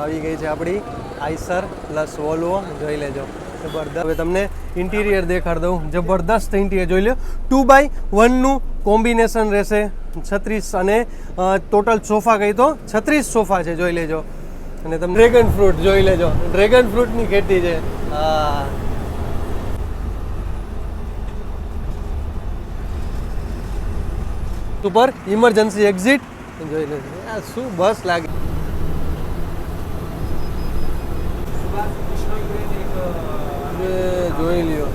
આવી ગઈ છે આપણી આઈસર પ્લસ વોલ્વો, જોઈ લેજો જબરદસ્ત. હવે તમને ઇન્ટિરિયર દેખાડ દઉં, જબરદસ્ત ઇન્ટિરિયર જોઈ લો. 2x1 નું કોમ્બિનેશન રહેશે 36 અને ટોટલ સોફા કહી તો 36 સોફા છે, જોઈ લેજો. અને તમે ડ્રેગન ફ્રૂટ જોઈ લેજો, ડ્રેગન ફ્રૂટની ખેતી છે. હા, ઉપર ઇમરજન્સી એક્ઝિટ જોઈ લેજો. આ શું બસ લાગે. જોઈ લ્યો,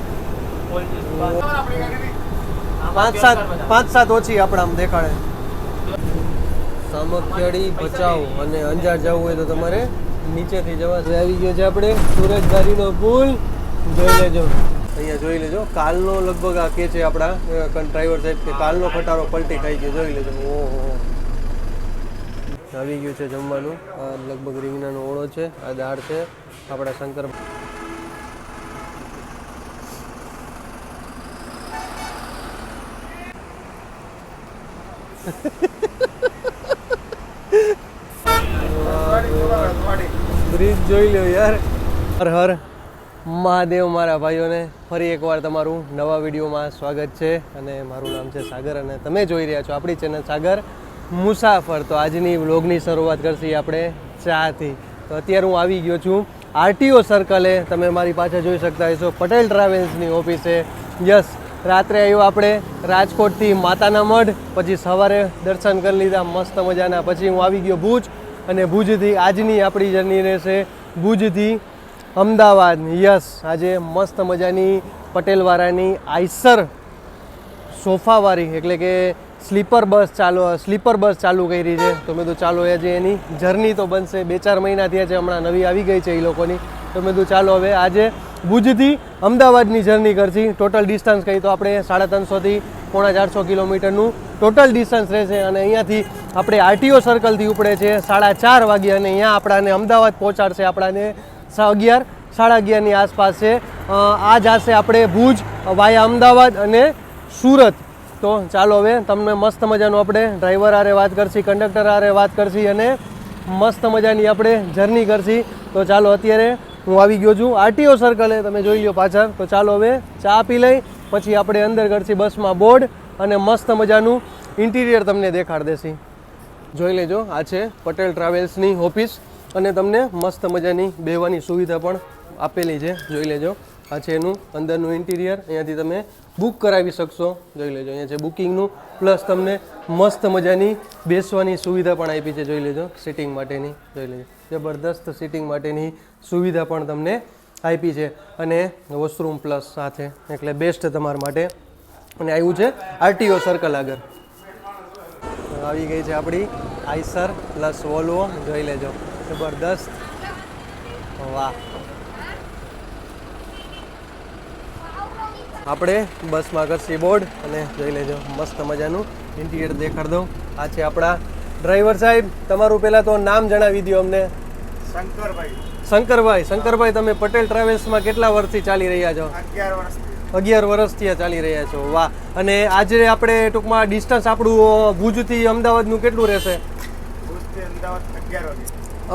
5-7 ઓછી આપણા આમ દેખાડે. સામખિયાળી, ભચાઉ અને અંજાર જવું હોય તો તમારે નીચેથી જવા. આવી ગયો છે આપણે સુરજધારીનો પુલ, જોઈ લેજો. અહીંયા જોઈ લેજો, કાલનો લગભગ આ કે છે આપણા ડ્રાઈવર સાહેબ કે કાલનો ખટારો પલટી ખાઈ ગયો, જોઈ લેજો. ઓહો, આવી ગયું છે જમવાનું. આ લગભગ રીંગણાનો ઓળો છે, આ દાળ છે આપણા શંકર. બ્રિજ જોઈ લો યાર. હર હર મહાદેવ મારા ભાઈઓને, ફરી એકવાર તમારું નવા વિડીયોમાં સ્વાગત છે. અને મારું નામ છે સાગર અને તમે જોઈ રહ્યા છો આપણી ચેનલ સાગર મુસાફર. તો આજની વ્લોગની શરૂઆત કરશી આપણે ચાથી. તો અત્યારે હું આવી ગયો છું આરટીઓ સર્કલે. તમે મારી પાછળ જોઈ શકતા હશો પટેલ ટ્રાવેલ્સની ઓફિસે. યસ, રાત્રે આવ્યો આપણે રાજકોટથી માતાના મઢ, પછી સવારે દર્શન કરી લીધા મસ્ત મજાના. પછી હું આવી ગયો ભુજ, અને ભુજથી આજની આપણી જર્ની રહેશે ભુજથી અમદાવાદ. યસ, આજે મસ્ત મજાની પટેલવાળાની આઈસર સોફાવાળી એટલે કે સ્લીપર બસ ચાલુ કરી છે. તો મેં તો ચાલો આજે એની જર્ની તો બનશે. 2-4 મહિના થયા છે, હમણાં નવી આવી ગઈ છે એ લોકોની. તો મેં તો ચાલો હવે આજે ભુજથી અમદાવાદની જર્ની કરશી. ટોટલ ડિસ્ટન્સ કહી તો આપણે 350 થી 450 કિલોમીટરનું ટોટલ ડિસ્ટન્સ રહેશે. અને અહીંયાથી આપણે આરટીઓ સર્કલથી ઉપડે છે 4:30 વાગે, અને અહીંયા આપણાને અમદાવાદ પહોંચાડશે આપણાને 11:30ની આસપાસ છે. આ જશે આપણે ભુજ વાયા અમદાવાદ અને સુરત. તો ચાલો હવે તમને મસ્ત મજાનું આપણે ડ્રાઈવર આરે વાત કરશી, કંડક્ટર આરે વાત કરશી અને મસ્ત મજાની આપણે જર્ની કરશી. તો ચાલો અત્યારે હું આવી ગયો છું આરટીઓ સર્કલે, તમે જોઈ લો પાછળ. તો ચાલો હવે ચા પી લઈ, પછી આપણે અંદર કરશી બસમાં બોર્ડ, અને મસ્ત મજાનું ઇન્ટિરિયર તમને દેખાડ દેશી. જોઈ લેજો, આ છે પટેલ ટ્રાવેલ્સની ઓફિસ, અને તમને મસ્ત મજાની બેહવાની સુવિધા પણ આપેલી છે. જોઈ લેજો, આ છે એનું અંદરનું ઇન્ટિરિયર. અહીંયાથી તમે બુક કરાવી શકશો. જોઈ લેજો, અહીંયા છે બુકિંગનું, પ્લસ તમને મસ્ત મજાની બેસવાની સુવિધા પણ આપી છે. જોઈ લેજો, સિટિંગ માટેની. જોઈ લેજો, જબરદસ્ત સિટિંગ માટેની સુવિધા પણ તમને આપી છે. અને વોશરૂમ પ્લસ સાથે, એટલે બેસ્ટ તમારા માટે. અને આવ્યું છે આરટીઓ સર્કલ આગળ. આવી ગઈ છે આપણી આઈસર પ્લસ વોલ્વો, જોઈ લેજો જબરદસ્ત. વાહ, આપણે બસમાં કરશી બોર્ડ, અને જોઈ લેજો મસ્ત મજાનું ઇન્ટિરિયર દેખાડ દઉં. આ છે આપણા ડ્રાઈવર સાહેબ. તમારું પહેલાં તો નામ જણાવી દો અમને. શંકરભાઈ, તમે પટેલ ટ્રાવેલ્સમાં કેટલા વર્ષથી ચાલી રહ્યા છો? 11 વર્ષથી ચાલી રહ્યા છો. વાહ. અને આજે આપણે ટૂંકમાં ડિસ્ટન્સ આપણું ભુજથી અમદાવાદનું કેટલું રહેશે?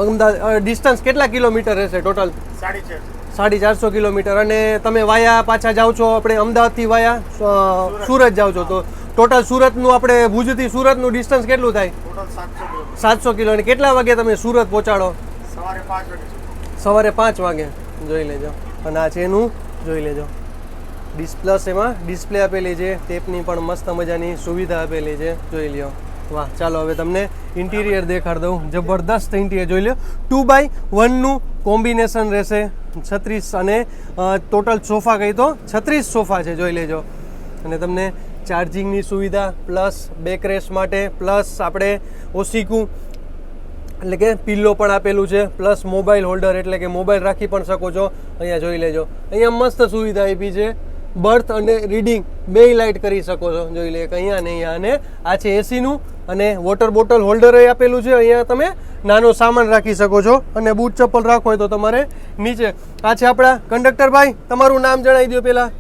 અમદાવાદ ડિસ્ટન્સ કેટલા કિલોમીટર રહેશે ટોટલ? 450 કિલોમીટર. અને તમે વાયા પાછા જાઓ છો, આપણે અમદાવાદથી વાયા સુરત જાઓ છો, તો ટોટલ સુરતનું આપણે ભુજથી સુરતનું ડિસ્ટન્સ કેટલું થાય? 700 કિલો. અને કેટલા વાગે તમે સુરત પહોંચાડો? સવારે 5 વાગે. જોઈ લેજો. અને આ છે એનું, જોઈ લેજો એમાં ડિસ્પ્લે આપેલી છે, ટેપની પણ મસ્ત મજાની સુવિધા આપેલી છે. જોઈ લ્યો. વાહ. ચાલો હવે તમને ઇન્ટિરિયર દેખાડ દઉં. જબરદસ્ત ઇન્ટિરિયર જોઈ લો. 2x1 નું કોમ્બિનેશન રહેશે 36, અને ટોટલ સોફા કહી તો 36 સોફા છે, જોઈ લેજો. અને તમને ચાર્જિંગની સુવિધા, પ્લસ બેક રેસ્ટ માટે, પ્લસ આપણે ઓસીકુ એટલે કે પિલ્લો પણ આપેલું છે, પ્લસ મોબાઈલ હોલ્ડર એટલે કે મોબાઈલ રાખી પણ શકો છો. અહીંયા જોઈ લેજો, અહીંયા મસ્ત સુવિધા આપી છે. બર્થ અને રીડિંગ બેય લાઇટ કરી શકો છો. જોઈ લે, અહીંયા ને અહીંયા. અને આ છે એસીનું, અને વોટર બોટલ હોલ્ડર આપેલું છે. અહીંયા તમે નાનો સામાન રાખી શકો છો, અને બૂટ ચપ્પલ રાખો હોય તો તમારે નીચે. આ છે આપણા કંડક્ટર ભાઈ, તમારું નામ જણાવી દો પહેલા.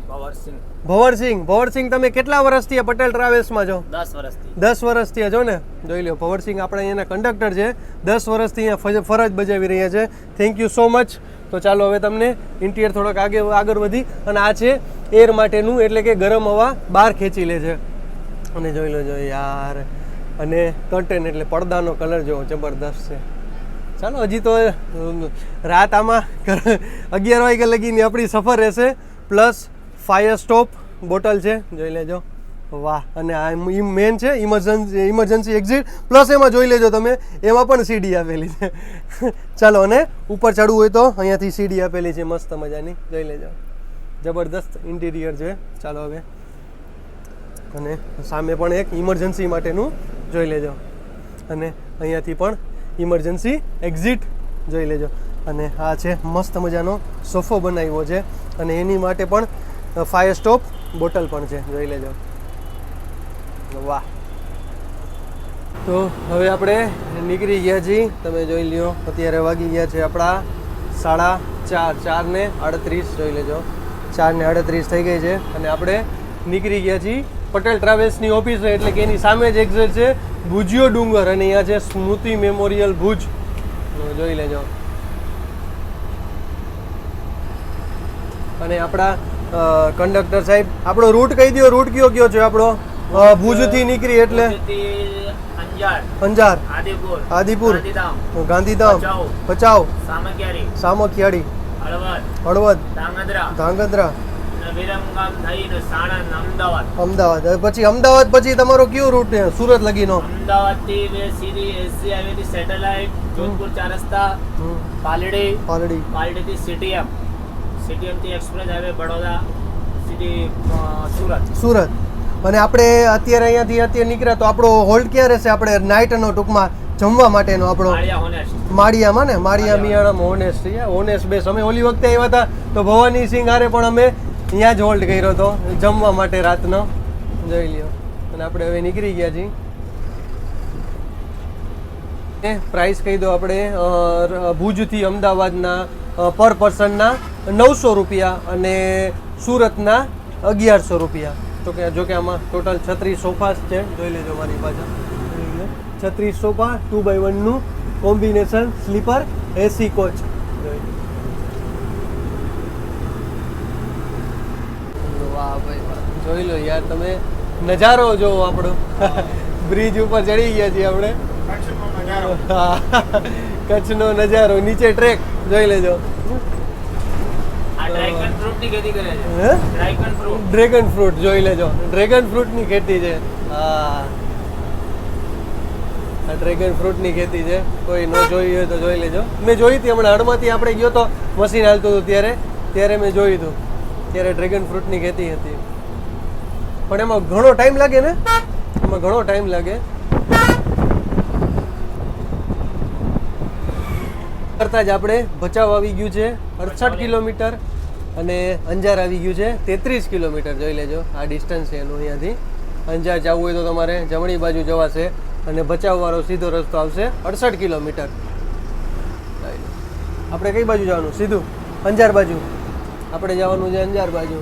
ભવરસિંહ તમે કેટલા વર્ષથી આ પટેલ ટ્રાવેલ્સમાં છો? 10 વર્ષથી. 10 વર્ષથી છો ને? જોઈ લો ભવરસિંહ આપણે અહીંયાના કંડક્ટર છે, 10 વર્ષથી અહીંયા ફરજ બજાવી રહ્યા છે. Thank you so much. તો ચાલો હવે તમને ઇન્ટિરિયર થોડોક આગળ વધી, અને આ છે એર માટેનું, એટલે કે ગરમ હવા બહાર ખેંચી લે છે. અને જોઈ લો યાર, અને કર્ટેન એટલે પડદાનો કલર જો જબરદસ્ત છે. ચાલો હજી તો રાત આમાં 11 વાગ્યા લગીની આપણી સફર રહેશે. પ્લસ ફાયર સ્ટોપ બોટલ છે, જોઈ લેજો. વાહ. અને આ મેન છે ઇમરજન્સી એક્ઝિટ. પ્લસ એમાં જોઈ લેજો તમે, એમાં પણ સીડી આપેલી છે. ચાલો, અને ઉપર ચડવું હોય તો અહીંયાથી સીડી આપેલી છે મસ્ત મજાની, જોઈ લેજો. જબરદસ્ત ઇન્ટિરિયર છે. ચાલો હવે, અને સામે પણ એક ઇમરજન્સી માટેનું જોઈ લેજો, અને અહીંયાથી પણ ઇમરજન્સી એક્ઝિટ જોઈ લેજો. અને આ છે મસ્ત મજાનો સોફો બનાવ્યો છે, અને એની માટે પણ ફાયર સ્ટોપ બોટલ પણ છે, જોઈ લેજો. વાહ. તો હવે આપણે નીકળી ગયા છીએ. તમે જોઈ લ્યો અત્યારે વાગી ગયા છે આપણા 4:30, 4:38 જોઈ લેજો. 4:38 થઈ ગઈ છે, અને આપણે નીકળી ગયા છીએ પટેલ ટ્રાવેલ્સની ઓફિસ, એટલે કે એની સામે જ એક્ઝેક્ટ છે ભુજિયો ડુંગર, અને અહીંયા છે સ્મૃતિ મેમોરિયલ ભુજ, જોઈ લેજો. અને આપણા કંડક્ટર સાહેબ આપણો રૂટ કહી દો. રૂટ કયો છે આપણો? ભુજથી નીકળી એટલે અંજાર, આદિપુર, ગાંધીધામ, ભચાઉ, સામખિયાળી, હળવદ, ધાંગધ્રા, અમદાવાદ. પછી અમદાવાદ પછી તમારો કયો રૂટ છે? સુરત લગીનો? અમદાવાદ થી સીધી એસી હાઈવે થી સેટેલાઇટ, જોધપુર 4 રસ્તા, પાલડી થી સીટીએમ થી એક્સપ્રેસ હાઈવે બડોદા, સીધી સુરત. અને આપણે અત્યારે નીકળ્યા તો આપણો હોલ્ડ ક્યાં રહેશે? આપણે નાઇટનો ટૂંકમાં જમવા માટેનો આપણો માળિયામાં ને, માળિયા મિયાણામાં હોનેસ્ટ બેસ. અમે ઓલી વખતે આવ્યા હતા તો ભવાની સિંહ હારે પણ અમે ત્યાં જ હોલ્ડ કર્યો હતો જમવા માટે રાતનો, જોઈ લ્યો. અને આપણે હવે નીકળી ગયા છીએ. પ્રાઇસ કહી દો આપણે ભુજથી અમદાવાદના પર પર્સનના 900 રૂપિયા, અને સુરતના 1100 રૂપિયા. તો કે જો કે આમાં ટોટલ 36 સોફાસ છે, જોઈ લેજો મારી પાછળ. 36 સોફા 2x1 નું કોમ્બિનેશન સ્લીપર એસી કોચ. વાહ ભાઈ વાહ, જોઈ લો યાર તમે, નજારો જોવો આપણો. બ્રિજ ઉપર ચડી ગયા છીએ આપણે. કચ્છનો નજારો, નીચે ટ્રેક જોઈ લેજો. ડ્રેગન ફ્રૂટ જોઈ લેજો, ડ્રેગન ફ્રૂટની ખેતી છે. હા, આ ડ્રેગન ફ્રૂટની ખેતી છે. કોઈ ન જોઈ હોય તો જોઈ લેજો. મેં જોઈ હતી હમણાં હળમાંથી આપણે ગયો તો, મશીન હાલતું હતું ત્યારે મેં જોયું હતું. ત્યારે ડ્રેગન ફ્રૂટની ખેતી હતી. પણ એમાં ઘણો ટાઈમ લાગે ને, એમાં ઘણો ટાઈમ લાગે. કરતા જ આપણે ભચાઉ આવી ગયું છે 68 કિલોમીટર, અને અંજાર આવી ગયું છે 33 કિલોમીટર. જોઈ લેજો આ ડિસ્ટન્સ છે એનું. અહીંયાથી અંજાર જવું હોય તો તમારે જમણી બાજુ જવાશે, અને ભચાઉ વાળો સીધો રસ્તો આવશે 68 કિલોમીટર. આપણે કઈ બાજુ જવાનું? સીધું અંજાર બાજુ આપણે જવાનું છે, અંજાર બાજુ.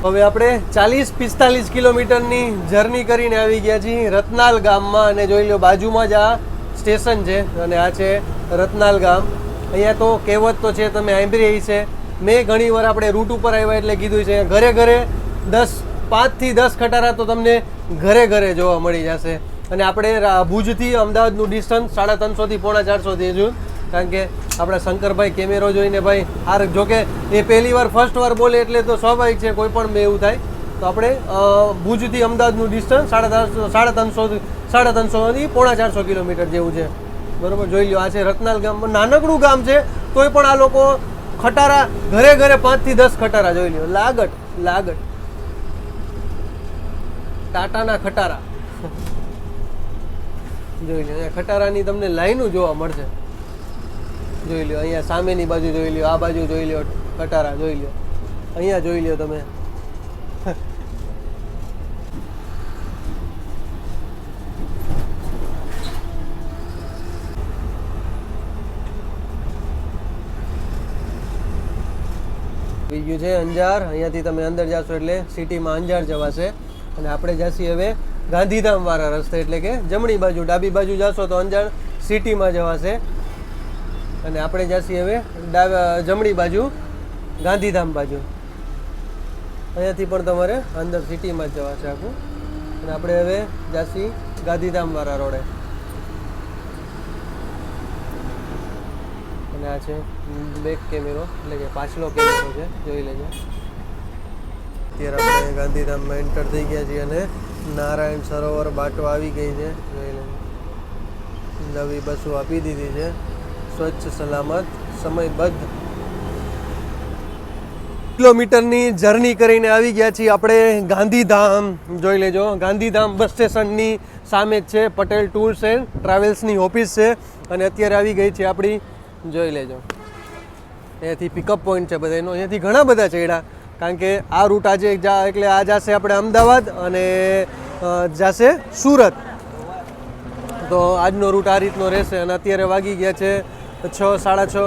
હવે આપણે 40-45 કિલોમીટરની જર્ની કરીને આવી ગયા છીએ રતનાલ ગામમાં, અને જોઈ લો બાજુમાં જ આ સ્ટેશન છે, અને આ છે રતનાલ ગામ. અહીંયા તો કહેવત તો છે, તમે સાંભળી છે. મેં ઘણી વાર આપણે રૂટ ઉપર આવ્યા એટલે કીધું છે, ઘરે 5 થી 10 ખટારા તો તમને ઘરે જોવા મળી જશે. અને આપણે ભુજથી અમદાવાદનું ડિસ્ટન્સ 350 થી 450 થઈ જવું, કારણ કે આપણા શંકરભાઈ કેમેરો જોઈને ભાઈ જોકે એ પહેલી વાર ફર્સ્ટ વાર બોલે એટલે તો સ્વાભાવિક છે, કોઈ પણ એવું થાય. તો આપણે ભુજથી અમદાવાદનું ડિસ્ટન્સ 350 થી 450 કિલોમીટર જેવું છે, બરોબર. જોઈ લો આ છે રતનાલ ગામ. નાનકડું ગામ છે તોય પણ આ લોકો ખટારા ઘરે 5 થી 10 ખટારા જોઈ લો. લાગટ ટાટાના ખટારા જોઈ લો. અહીંયા ખટારાની તમને લાઈનો જોવા મળશે. જોઈ લો અહીંયા સામેની બાજુ જોઈ લો, આ બાજુ જોઈ લો ખટારા જોઈ લો, અહીંયા જોઈ લો તમે. આવી ગયું છે અંજાર. અહીંયાથી તમે અંદર જશો એટલે સિટીમાં અંજાર જવાશે. અને આપણે જઈશું હવે ગાંધીધામવાળા રસ્તે, એટલે કે જમણી બાજુ. ડાબી બાજુ જશો તો અંજાર સિટીમાં જવાશે અને આપણે જઈશું હવે જમણી બાજુ ગાંધીધામ બાજુ. અહીંયાથી પણ તમારે અંદર સિટીમાં જ જવાશે આખું. અને આપણે હવે જઈશું ગાંધીધામવાળા રોડે. અને આ છે બેક કેમેરો, એટલે કે પાછલો કેમેરો છે, જોઈ લેજો. અત્યારે આપણે ગાંધીધામમાં એન્ટર થઈ ગયા છીએ અને નારાયણ સરોવર બાટો આવી ગઈ છે, જોઈ લેજો. નવી બસો આપી દીધી છે, સ્વચ્છ સલામત સમયબદ્ધ. કિલોમીટરની જર્ની કરીને આવી ગયા છીએ આપણે ગાંધીધામ. જોઈ લેજો, ગાંધીધામ બસ સ્ટેશનની સામે જ છે પટેલ ટૂર્સ એન્ડ ટ્રાવેલ્સની ઓફિસ છે. અને અત્યારે આવી ગઈ છે આપણી, જોઈ લેજો. અહીંયાથી પિકઅપ પોઈન્ટ છે બધા એનો. અહીંયાથી ઘણા બધા ચડ્યા, કારણ કે આ રૂટ આજે એટલે આ જશે આપણે અમદાવાદ અને જશે સુરત. તો આજનો રૂટ આ રીતનો રહેશે. અને અત્યારે વાગી ગયા છે 6, સાડા 6,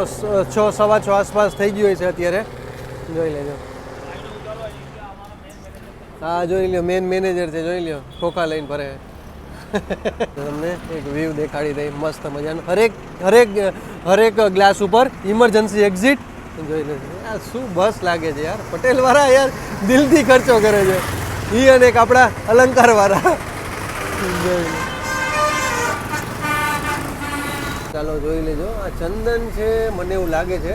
6, સવા 6 આસપાસ થઈ ગયું છે અત્યારે. જોઈ લેજો. હા જોઈ લ્યો, મેન મેનેજર છે, જોઈ લ્યો, ખોખા લઈને ફરે. તમને એક વ્યૂ દેખાડી દઈ મસ્ત મજાનું. હરેક ગ્લાસ ઉપર ઇમરજન્સી એક્ઝિટ. જોઈ લેજો. યાર શું બસ લાગે છે યાર. પટેલ વાળા યાર દિલથી ખર્ચો કરે છે. ઈ અને એક આપણા અલંકાર વાળા. ચાલો જોઈ લેજો. આ ચંદન છે મને એવું લાગે છે,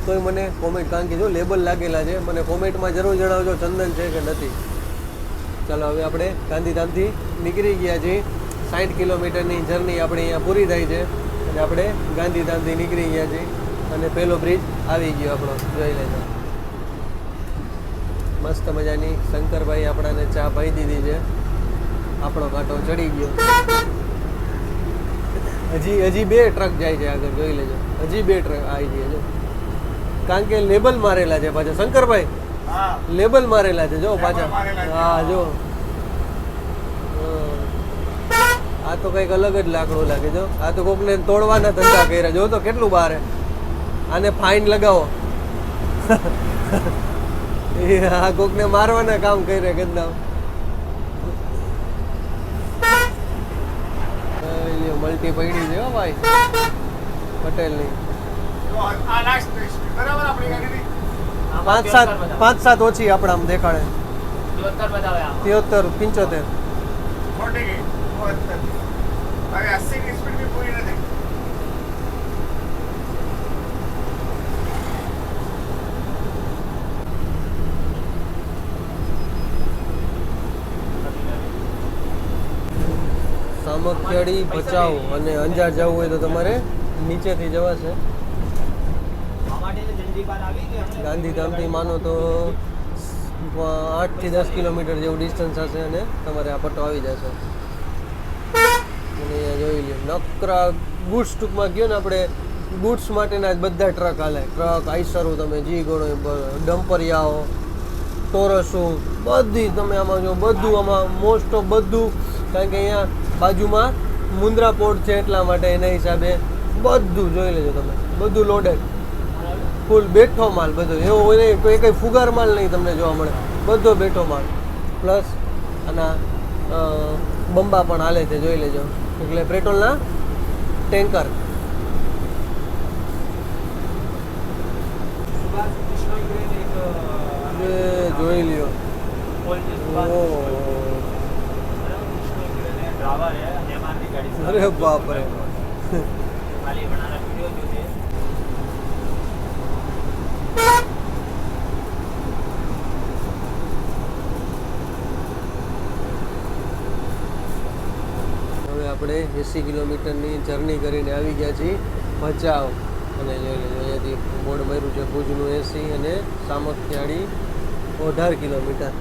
તોય મને કોમેન્ટ, કારણ કે જો લેબલ લાગેલા છે, મને કોમેન્ટમાં જરૂર જણાવજો ચંદન છે કે નથી. ચાલો હવે આપણે ગાંધીધામથી નીકળી ગયા છીએ. 60 કિલોમીટરની જર્ની આપણે અહીંયા પૂરી થઈ છે અને આપણે ગાંધીધામથી નીકળી ગયા છીએ. અને પહેલો બ્રિજ આવી ગયો આપણો, જોઈ લેજો. મસ્ત મજાની શંકરભાઈ આપણાને ચા પાઈ દીધી છે. આપણો કાંટો ચડી ગયો. હજી 2 ટ્રક જાય છે આગળ, જોઈ લેજો. હજી 2 ટ્રક આવી ગયા છે, કારણ કે લેબલ મારેલા છે પાછા. શંકરભાઈ લેબલ મારેલા છે જો પાછા. હા જો, આ તો કંઈક અલગ જ લાકડું લાગે. જો આ તો કોકને તોડવાના ધંધા કર્યા. જો તો કેટલું બહાર. આને ફાઇન લગાવો. આ કોકને મારવાના કામ કરે ગંદા. મલ્ટી પૈડી છે ભાઈ પટેલની. 5-7 ઓછી આપણે આમ દેખાડે. 73, 75. સામખિયાળી, ભચાઉ અને અંજાર જવું હોય તો તમારે નીચેથી જવાશે. ગાંધીધામથી માનો તો 8 થી 10 કિલોમીટર જેવું ડિસ્ટન્સ હશે અને તમારે આ પટ્ટો આવી જશે. અને જોઈ લો, નકરા ગુડ્સ ટૂંકમાં ગયો ને આપણે, ગુડ્સ માટેના જ બધા ટ્રક હાલે. ટ્રક, આઈસરો, તમે જી ગણો, ડમ્પરિયાઓ, ટોરસો, બધી તમે આમાં જો, બધું આમાં મોસ્ટ ઓફ બધું. કારણ કે અહીંયા બાજુમાં મુન્દ્રા પોર્ટ છે એટલા માટે એના હિસાબે બધું જોઈ લેજો તમે. બધું લોડેડ, ફૂલ બેઠો માલ બધો. એવો હોય નહીં કોઈ કંઈ ફુગાર માલ નહીં તમને જોવા મળે, બધો બેઠો માલ. પ્લસ આના બંબા પણ હાલે છે, જોઈ લેજો. એટલે પેટ્રોલના ટેન્કર. જોઈ લ્યો. અરે બાપ રે. આપણે 80 કિલોમીટરની જર્ની કરીને આવી ગયા છીએ ભચાઉ. અને જોઈ લેજો, અહીંયાથી બોર્ડ માર્યું છે ભુજનું 80 અને સામખિયાળી 18 કિલોમીટર.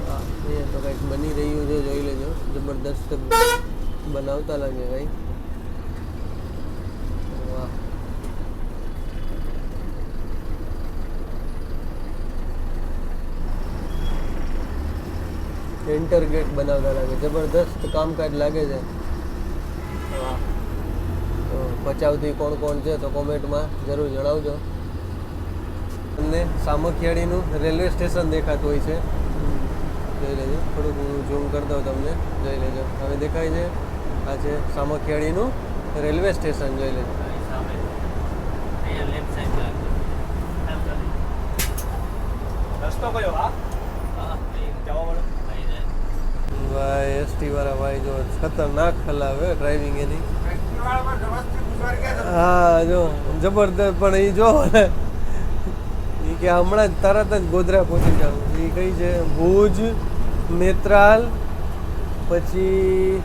અહીંયા તો કંઈક બની રહ્યું છે, જોઈ લેજો. જબરદસ્ત બનાવતા લાગે ભાઈ. વાહ. એન્ટર ગેટ બનાવતા લાગે, જબરદસ્ત કામકાજ લાગે છે. તો ભચાઉથી કોણ કોણ છે તો કોમેન્ટમાં જરૂર જણાવજો. તમને સામખિયાળીનું રેલવે સ્ટેશન દેખાતું હોય છે. જોઈ લેજો, થોડુંક હું ઝૂમ કરી દઉં તમને. જોઈ લેજો, હવે દેખાય છે. આ છે સામખિયાળીનું રેલવે સ્ટેશન. જોઈ લેજો. રસ્તો કયો? ભાઈ એસટી વાળા ભાઈ જો ખતરનાક હલાવે ડ્રાઇવિંગ એની. હા જો જબરદસ્ત. પણ એ જો ને એ કે હમણાં જ તરત જ ગોધરા પહોંચી જાવ. એ કઈ છે? ભુજ, નેત્રાલ, પછી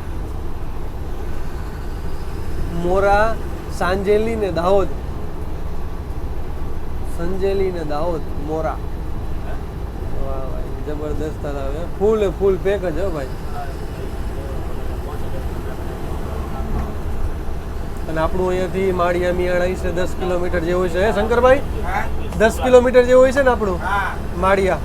મોરા, સાંજેલી ને દાહોદ. સંજેલી ને દાહોદ, મોરા. વાહ ભાઈ જબરદસ્ત હલાવે. ફૂલ પેક જ હો ભાઈ. અને આપણું અહીંયાથી માળિયા મિયાણા છે 10 કિલોમીટર જેવું છે. શંકરભાઈ 10 કિલોમીટર જેવું હોય છે ને આપણું માળિયા.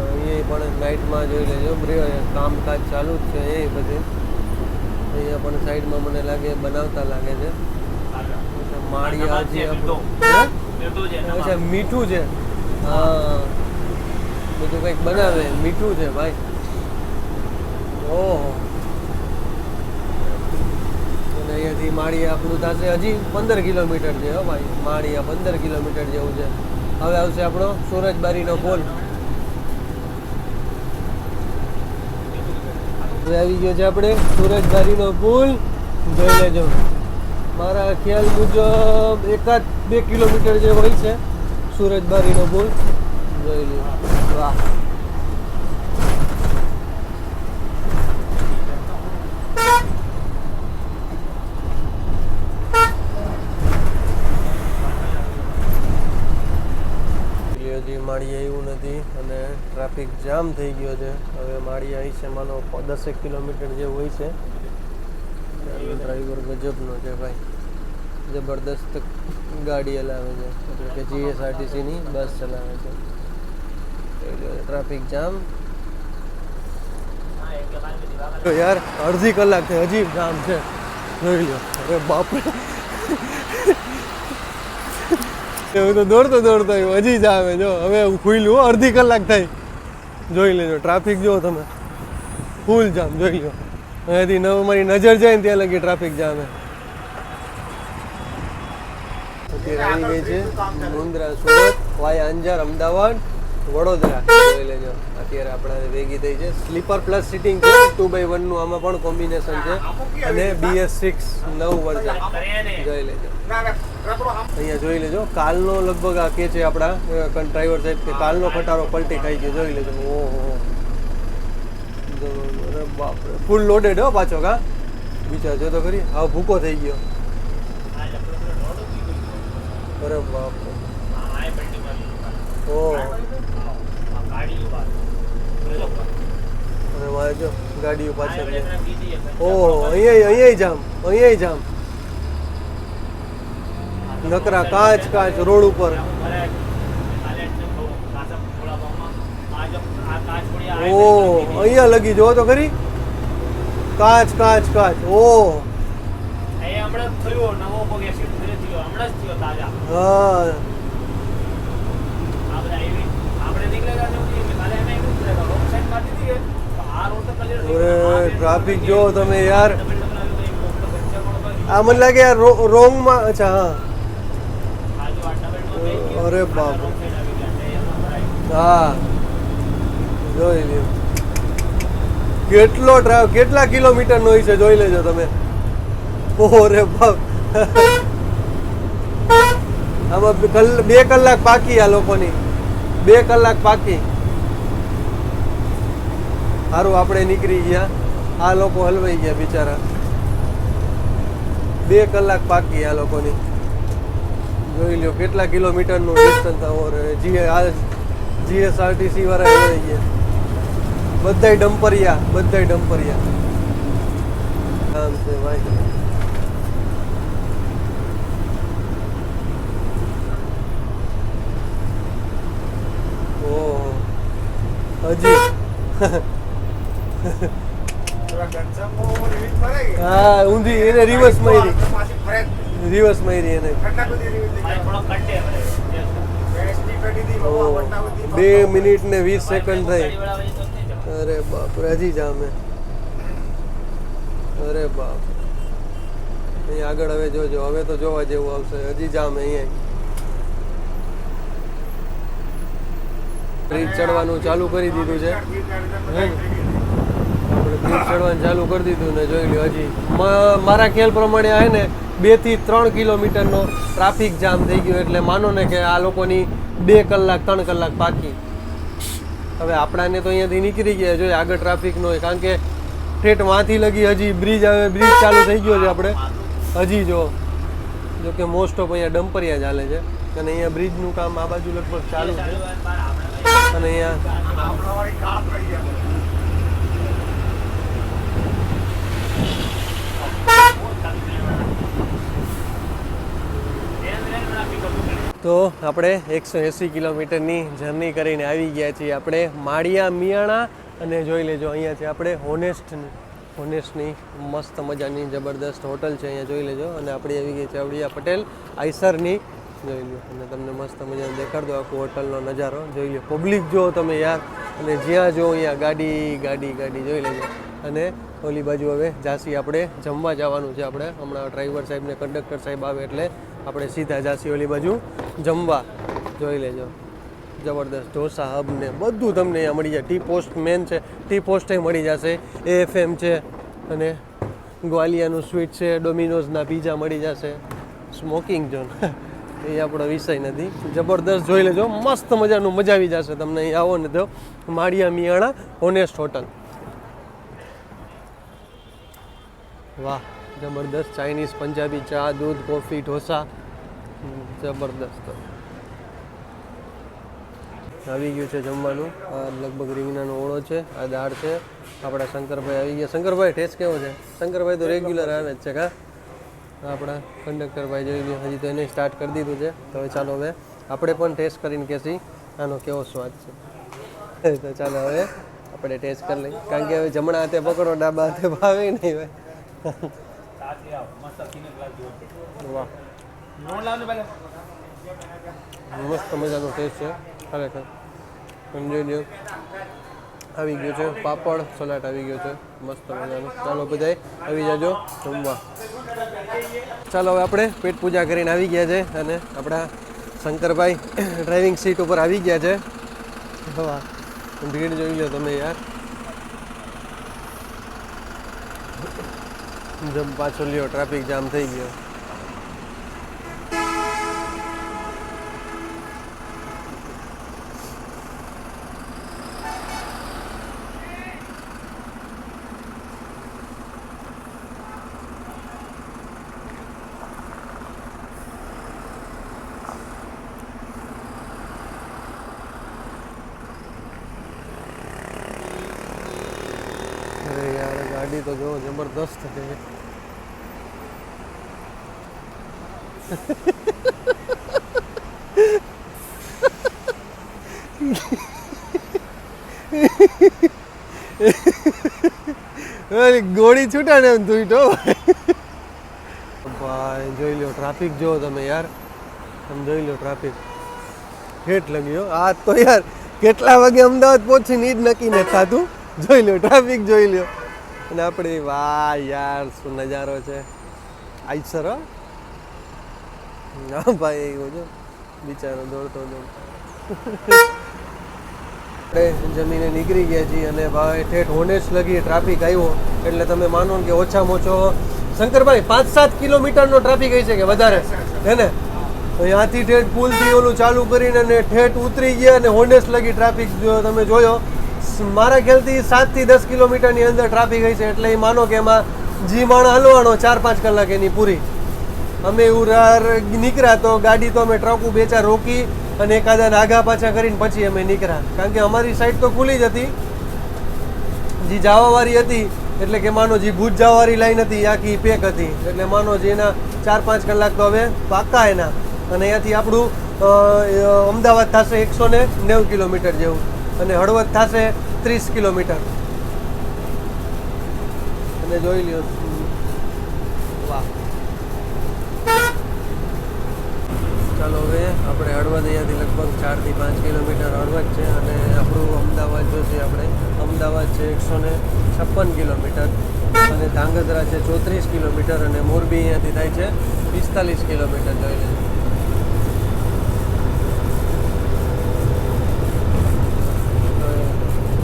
અહીંયા પણ નાઇટમાં જોઈ લેજો કામકાજ ચાલુ જ છે. એ બધે અહીંયા પણ સાઈડમાં મને લાગે બનાવતા લાગે છે માળિયા. હજી અચ્છા મીઠું છે. હા બધું કંઈક બનાવે. મીઠું છે ભાઈ. ઓહો. અને અહીંયાથી માળિયા આપણું થશે હજી 15 કિલોમીટર છે હો ભાઈ. માળિયા 15 કિલોમીટર જેવું છે. હવે આવશે આપણો સુરજબારીનો પુલ. હવે આવી ગયો છે આપણે સુરજબારીનો પુલ. જોઈ લેજો. મારા ખ્યાલ મુજબ 1-2 કિલોમીટર જે હોય છે સુરજબારીનો પુલ. જોઈ લો. વાહ. માળિયા એવું નથી અને ટ્રાફિક જામ થઈ ગયો છે. હવે માળિયા અહીં છે માનો 10 કિલોમીટર જેવું હોય છે. ડ્રાઈવર ગજબનો છે ભાઈ. જબરદસ્ત ગાડી હલાવે છે. એટલે કે જીએસઆરટીસીની બસ ચલાવે છે. ટ્રાફિક જામ યાર. અડધી કલાક થઈ હજી જામ છે. જોઈ લો. અરે બાપરે. હું તો દોડતો આવ્યો. હજી જ આવે જો. હવે હું ખુલ્યું. અડધી કલાક થઈ. જોઈ લેજો ટ્રાફિક જો તમે. ફૂલ જામ. જોઈ લો. અહીંયાથી મારી નજર જાય ને ત્યાં લગી ટ્રાફિક જામ. અત્યારે આવી ગઈ છે મુન્દ્રા સુરત વાયા અંજાર અમદાવાદ વડોદરા. જોઈ લેજો. અત્યારે આપણે ભેગી થઈ છે. સ્લીપર પ્લસ સીટિંગ છે. 2x1 નું આમાં પણ કોમ્બિનેશન છે. અને BS6 નવું વર્ઝન. જોઈ લેજો. અહીંયા જોઈ લેજો. કાલનો લગભગ આ કે છે આપણા ડ્રાઈવર સાહેબ કે કાલનો ખટારો પલટી ખાઈ ગયો. જોઈ લેજો. ઓહો અરે બાપરે. ફૂલ લોડેડ હો પાછો. કા વિચાર જો તો ખરી. હવે ભૂકો થઈ ગયો. અરે બાપરે. ઓહ અને મારે જો ગાડીઓ પાછળ. ઓહ અહીંયા જામ. અહીંયા જામ. નકરા કાચ રોડ ઉપર. ઓહ અહીંયા લગી જો તો ખરી. કાચ. ઓહ હા. ટ્રાફિક જો તમે યાર. આ મને લાગે યાર રોંગમાં. અચ્છા હા. અરે બાપ. હા જોઈ લ્યો. કેટલા કિલોમીટર નો હોય છે જોઈ લેજો તમે. ઓરે બાપ. આમાં 2 કલાક પાકી. આ લોકોની 2 કલાક પાકી. સારું આપણે નીકળી ગયા. આ લોકો હલવાઈ ગયા બિચારા. 2 કલાક પાકી આ લોકોની. જોઈ લ્યો કેટલા કિલોમીટરનું ડિસ્ટન્સ. જીએસઆરટીસી વાળા હલવાઈ ગયા. બધાય ડમ્પરિયા. આમ છે ભાઈ. ઓહો હજી. હા ઊંધી એને રિવર્સ મારી. રિવર્સ મારી એને થોડો કટે હવે 2 મિનિટ ને 20 સેકન્ડ થઈ. અરે બાપ રે, હજી જામે. અરે બાપ, અહીં આગળ હવે જોજો, હવે તો જોવા જેવું આવશે. હજી જામે અહીંયા. બ્રિજ ચડવાનું ચાલુ કરી દીધું છે. આપણે બ્રિજ ચડવાનું ચાલુ કરી દીધું ને જોઈ લો હજી મારા ખ્યાલ પ્રમાણે આ ને 2 થી 3 કિલોમીટરનો ટ્રાફિક જામ થઈ ગયો. એટલે માનો ને કે આ લોકોની 2 કલાક 3 કલાક બાકી. હવે આપણાને તો અહીંયાથી નીકળી ગયા જોઈએ આગળ ટ્રાફિક નો હોય, કારણ કે ઠેઠ વાંથી લગી હજી બ્રિજ આવે, બ્રિજ ચાલુ થઈ ગયો છે. આપણે હજી જો કે મોસ્ટ ઓફ અહીંયા ડમ્પરિયા ચાલે છે અને અહીંયા બ્રિજનું કામ આ બાજુ લગભગ ચાલુ છે. અને અહીંયા તો આપણે 180 કિલોમીટરની જર્ની કરીને આવી ગયા છીએ આપણે માળિયા મિયાણા. અને જોઈ લેજો અહીંયા છે આપણે હોનેસ્ટની મસ્ત મજાની જબરદસ્ત હોટલ છે, અહીંયા જોઈ લેજો. અને આપણી આવી ગઈ છે અવળિયા પટેલ આઈસરની, જોઈ લો. અને તમને મસ્ત મજાનો દેખાડ દો આખો હોટલનો નજારો જોઈ લો. પબ્લિક જો તમે યાર, અને જ્યાં જો અહીંયા ગાડી જોઈ લેજો. અને ઓલી બાજુ હવે જાસી આપણે જમવા જવાનું છે. આપણે હમણાં ડ્રાઈવર સાહેબ ને કંડક્ટર સાહેબ આવે એટલે આપણે સીધા જાસી ઓલી બાજુ જમવા. જોઈ લેજો જબરદસ્ત ઢોસા હબ ને બધું તમને અહીંયા મળી જાય. ટી પોસ્ટ મેન છે, ટી પોસ્ટે મળી જશે. AFM છે અને ગ્વાલિયાનું સ્વીટ છે, ડોમિનોઝના પીઝા મળી જશે. સ્મોકિંગ ઝોન એ આપણો વિષય નથી. જબરદસ્ત જોઈ લેજો, મસ્ત મજાનું, મજા આવી જશે તમને. અહીં આવો ને તો માળિયા મિયાણા હોનેસ્ટ હોટલ. વાહ જબરદસ્ત ચાઇનીઝ, પંજાબી, ચા, દૂધ, કોફી, ઢોસા જબરદસ્ત. આવી ગયું છે જમવાનું. આ લગભગ રીંગણાનો ઓળો છે, આ દાળ છે. આપણા શંકરભાઈ આવી ગયા. શંકરભાઈ ટેસ્ટ કેવો છે? શંકરભાઈ તો રેગ્યુલર આવે જ છે. કા આપણા કંડક્ટરભાઈ જોઈ લો, હજી તો એને સ્ટાર્ટ કરી દીધું છે. તો હવે ચાલો હવે આપણે પણ ટેસ્ટ કરીને કહેશી આનો કેવો સ્વાદ છે. તો ચાલો હવે આપણે ટેસ્ટ કરી લઈએ, કારણ કે હવે જમણા હાથે પકડો, ડાબા હાથે ભાવે નહીં ભાઈ. વાહ મસ્ત મજાનો ટેસ્ટ છે ખરેખર. જોઈ લો આવી ગયું છે પાપડ, સલાડ આવી ગયો છે મસ્ત મજાનું. ચાલો બધાય આવી જાજો જમવા. ચાલો હવે આપણે પેટ પૂજા કરીને આવી ગયા છે અને આપણા શંકરભાઈ ડ્રાઇવિંગ સીટ ઉપર આવી ગયા છે. વાહ ભીડ જોઈ લો તમે યાર. જમ પાછો લ્યો ટ્રાફિક જામ થઈ ગયો. અરે યાર ગાડી તો જો જબરદસ્ત છે. ગોળી છૂટા ને એમ તું તો ભાઈ જોઈ લો ટ્રાફિક જો તમે યાર. તમે જોઈ લો ટ્રાફિક હેઠ લગ્યો. આ તો યાર કેટલા વાગે અમદાવાદ પહોંચીને એ જ નક્કી નથી થતું. જોઈ લો ટ્રાફિક જોઈ લો. અને આપણે વાહ યાર શું નજારો છે. આઈસર હા ભાઈ એવું જો બિચારો દોડતો આપણે જમીને નીકળી ગયા છીએ. અને ભાઈ ઠેઠ હોનેસ્ટ લગી ટ્રાફિક આવ્યો એટલે તમે માનો કે ઓછામાં ઓછો શંકરભાઈ 5-7 કિલોમીટરનો ટ્રાફિક હશે કે વધારે હે ને. અહીંયાથી ઠેઠ પુલથી ઓલું ચાલુ કરીને અને ઠેઠ ઉતરી ગયા અને હોનેસ્ટ લગી ટ્રાફિક જો તમે જોયો. મારા ખ્યાલથી 7 થી 10 કિલોમીટરની અંદર ટ્રાફિક હશે. એટલે એ માનો કે એમાં જી માણસ હલવાનો 4-5 કલાક એની પૂરી. અમે ઉરાર નીકળ્યા તો ગાડી તો અમે ટ્રકો 2-4 રોકી અને એકાદાને આગા પાછા કરીને પછી અમે નીકળ્યા. કારણ કે અમારી સાઈડ તો ખુલ્લી જ હતી, જે જવાવાળી હતી. એટલે કે માનો જે ભુજ જવાવાળી લાઈન હતી આખી પેક હતી. એટલે માનો જે એના 4-5 કલાક તો હવે પાક્કા એના. અને અહીંયાથી આપણું અમદાવાદ થશે 190 કિલોમીટર જેવું અને હળવદ થશે 30 કિલોમીટર. અને જોઈ લ્યો વાહ ચાલો હવે આપણે હળવદ અહીંયાથી લગભગ 4 થી 5 કિલોમીટર હળવદ છે અને આપણું અમદાવાદ જોશે આપણે અમદાવાદ છે 156 કિલોમીટર અને ધાંગધ્રા છે 34 કિલોમીટર અને મોરબી અહીંયાથી થાય છે 45 કિલોમીટર જોઈ લેજો.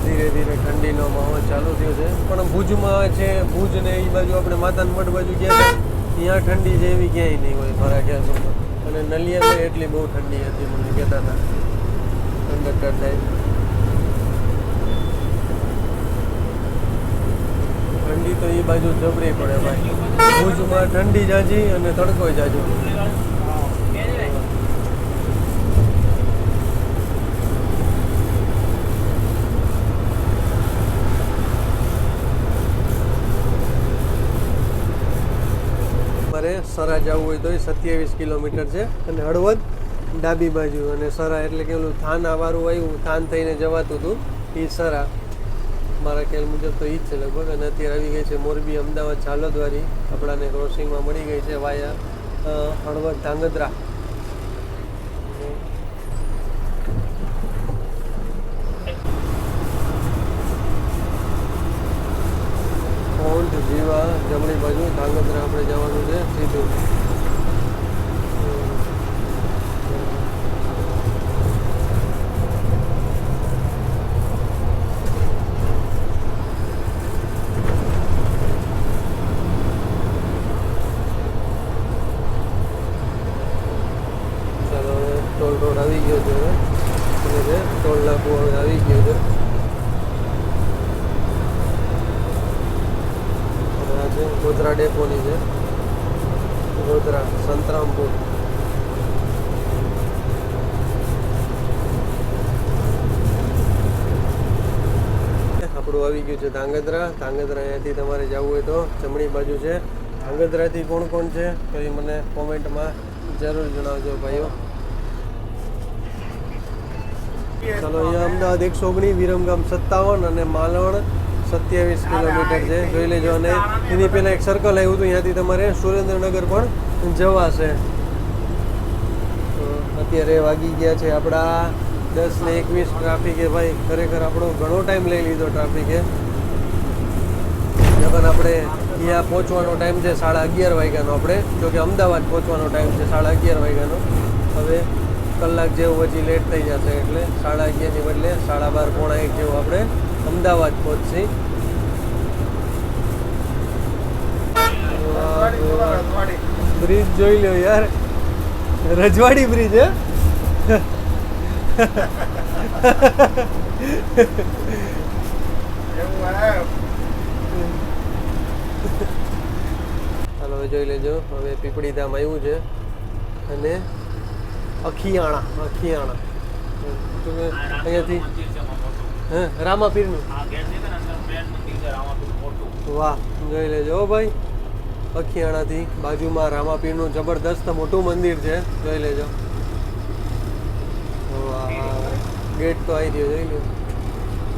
ધીરે ધીરે ઠંડીનો માહોલ ચાલુ થયો છે પણ ભુજમાં છે ભુજ ને એ બાજુ આપણે માતાના મઢ બાજુ ગયા હતા ત્યાં ઠંડી છે એવી ક્યાંય નહીં હોય મારા ખ્યાલમાં. અને નલિયામાં એટલી બહુ ઠંડી હતી મને કહેતા હતા કંડક્ટર સાહેબ. ઠંડી તો એ બાજુ જબરી પડે ભાઈ. ભુજમાં ઠંડી જાજી અને તડકો જાજો. મારે સરા જવું હોય તો 27 કિલોમીટર છે અને હળવદ ડાબી બાજુ અને સરા એટલે કે ઓલું થાન આવારું આવ્યું થાન થઈને જવાતું હતું એ સરા મારા ખ્યાલ મુજબ તો એ જ છે લગભગ. અને અત્યારે આવી ગઈ છે મોરબી અમદાવાદ ઝાલોદવારી આપણાને ક્રોસિંગમાં મળી ગઈ છે વાયા હળવદ ધાંગધ્રા. ફોન્ટ જીવા જમણી બાજુ ધાંગધ્રા આપણે જવાનું છે સીધું. ચાલો હવે ટોલ રોડ આવી ગયો છે હવે ટોલ નાકું હવે આવી ગયું છે. ગોધરા ડેપોની છે ગોધરા સંતરામપુર. આપણું આવી ગયું છે ધાંગધ્રા. અહીંયાથી તમારે જવું હોય તો જમણી બાજુ છે. ધાંગધ્રાથી કોણ કોણ છે તો એ મને કોમેન્ટમાં જરૂર જણાવજો ભાઈઓ. ચાલો અહીંયા અમદાવાદ 119 વિરમગામ 57 અને માલવણ 27 કિલોમીટર છે જોઈ લેજો. અને એની પહેલાં એક સર્કલ આવ્યું હતું ત્યાંથી તમારે સુરેન્દ્રનગર પણ જવાશે. અત્યારે વાગી ગયા છે આપણા 10:21. ટ્રાફિકે ભાઈ ખરેખર આપણો ઘણો ટાઈમ લઈ લીધો ટ્રાફિકે. જગન આપણે ત્યાં પહોંચવાનો ટાઈમ છે 11:30 વાગ્યાનો. આપણે જોકે અમદાવાદ પહોંચવાનો ટાઈમ છે 11:30 વાગ્યાનો. હવે કલાક જેવું હજી લેટ થઈ જશે એટલે 11:30ની બદલે 12:30 પોણા 1 જેવું આપણે અમદાવાદ પહોંચશે. બ્રિજ જોઈ લો યાર રજવાડી બ્રિજ હે. ચાલો હવે જોઈ લેજો. હવે પીપળી ધામ આવ્યું છે અને અખિયાણા અહીંયાથી રામાપીરનું વાહ જોઈ લેજો ભાઈ. અખિયાણાથી બાજુમાં રામાપીરનું જબરદસ્ત મોટું મંદિર છે જોઈ લેજો. ગેટ તો આવી રહ્યો જોઈ લો.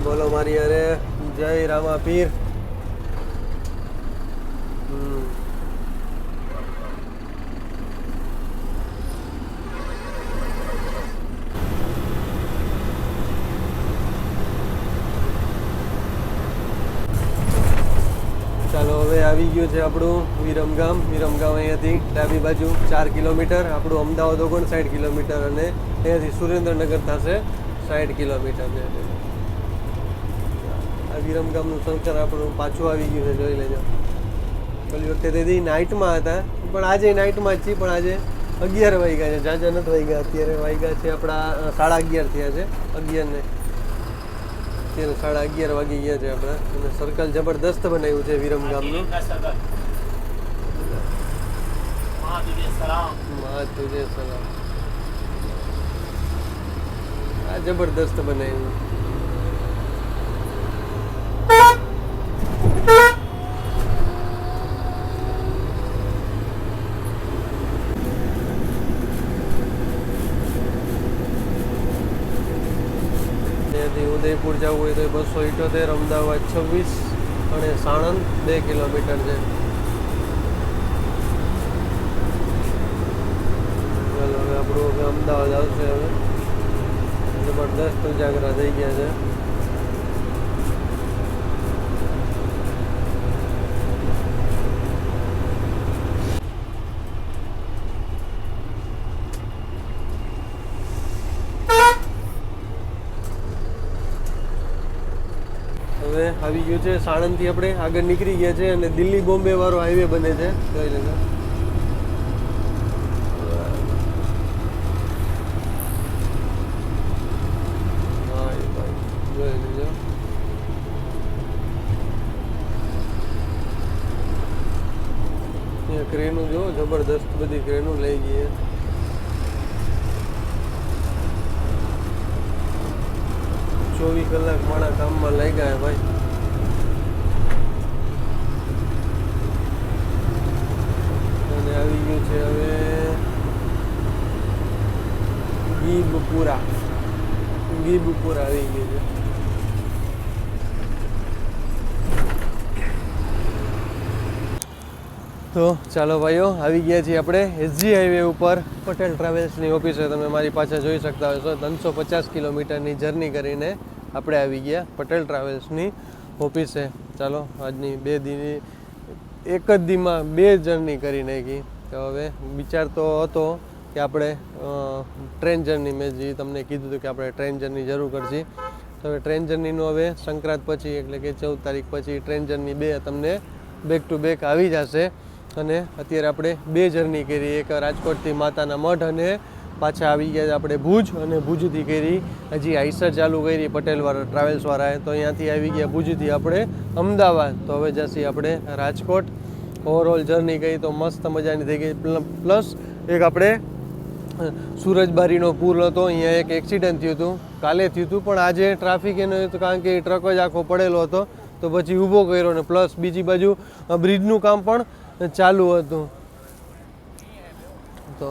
બોલો મારી અરે જય રામાપીર. ચાલો હવે આવી ગયું છે આપણું વિરમગામ. અહીંયાથી ડાબી બાજુ 4 કિલોમીટર. આપણું અમદાવાદ 59 કિલોમીટર અને અહીંયાથી સુરેન્દ્રનગર થશે 60 કિલોમીટર છે. આ વિરમગામનું સર્કલ આપણું પાછું આવી ગયું છે જોઈ લેજો. પેલી વખતે તેથી નાઇટમાં હતા પણ આજે નાઇટમાં જ છીએ પણ આજે 11 વાગ્યા છે. ઝાઝા નથી વાગ્યા. અત્યારે વાગ્યા છે આપણા 11:30 થયા છે 11 ને. અત્યારે 11:30 વાગી ગયા છે આપણા. અને સર્કલ જબરદસ્ત બનાવ્યું છે વિરમગામનું. માં તુજે સલામ. આ જબરદસ્ત બનાવ્યું. ઉદયપુર જવું હોય તો 278, અમદાવાદ 26 અને સાણંદ 2 કિલોમીટર છે. ચાલો હવે આપણું હવે અમદાવાદ આવશે. હવે જબરદસ્ત ઉજાગરા થઈ ગયા છે. હવે આવી ગયું છે સાણંદથી આપણે આગળ નીકળી ગયા છે અને દિલ્હી બોમ્બે વાળો હાઈવે બને છે. જોઈ લેજો. જોઈ લેજો. અહીંયા ક્રેનો જો જબરદસ્ત બધી ક્રેનો લઈ ગઈ છે. ચોવીસ કલાક મારા કામમાં લાગ્યા ભાઈ. અને આવી ગયું છે હવે ગીબપુરા આવી ગયું છે. તો ચાલો ભાઈઓ આવી ગયા છીએ આપણે એસજી હાઈવે ઉપર પટેલ ટ્રાવેલ્સની ઓફિસે. તમે મારી પાછળ જોઈ શકતા હોય છો 350 કિલોમીટરની જર્ની કરીને આપણે આવી ગયા પટેલ ટ્રાવેલ્સની ઓફિસે. ચાલો આજની એક જ દીમાં 2 જર્ની કરી નાખી. તો હવે વિચાર તો હતો કે આપણે ટ્રેન જર્ની, મેં જે તમને કીધું હતું કે આપણે ટ્રેન જર્ની જરૂર કરશી. તો હવે ટ્રેન જર્નીનું હવે સંક્રાંત પછી એટલે કે 14 તારીખ પછી ટ્રેન જર્ની 2 તમને બેક ટુ બેક આવી જશે. અને અત્યારે આપણે 2 જર્ની કરી, એક રાજકોટથી માતાના મઢ અને પાછા આવી ગયા આપણે ભુજ, અને ભુજથી કરી હજી આઈસર ચાલુ કરી પટેલવાળા ટ્રાવેલ્સવાળાએ. તો અહીંયાથી આવી ગયા ભુજથી આપણે અમદાવાદ. તો હવે જશે આપણે રાજકોટ. ઓવરઓલ જર્ની કરી તો મસ્ત મજાની થઈ ગઈ. પ્લસ એક આપણે સુરજબારીનો પુલ હતો, અહીંયા એક એક્સિડન્ટ થયું હતું, કાલે થયું હતું, પણ આજે ટ્રાફિક એનો હતું કારણ કે ટ્રક જ આખો પડેલો હતો તો પછી ઊભો કર્યો. ને પ્લસ બીજી બાજુ બ્રિજનું કામ પણ ચાલુ હતું. તો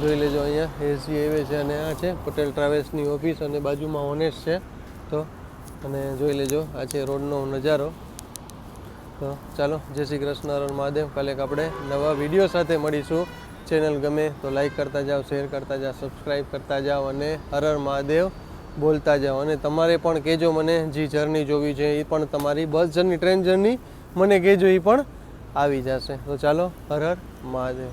જોઈ લેજો અહીંયા એસજી હાઈવે છે અને આ છે પટેલ ટ્રાવેલ્સની ઓફિસ અને બાજુમાં ઓનેસ છે. તો અને જોઈ લેજો આ છે રોડનો નજારો. તો ચાલો જય શ્રી કૃષ્ણ, હર હર મહાદેવ. કાલે આપણે નવા વિડીયો સાથે મળીશું. ચેનલ ગમે તો લાઈક કરતા જાઓ, શેર કરતા જાઓ, સબસ્ક્રાઈબ કરતા જાઓ અને હર હર મહાદેવ બોલતા જાઓ. અને તમારે પણ કહેજો મને જે જર્ની જોવી છે એ પણ, તમારી બસ જર્ની, ટ્રેન જર્ની મને કહેજો, એ પણ આવી જશે. તો ચાલો હર હર મહાદેવ.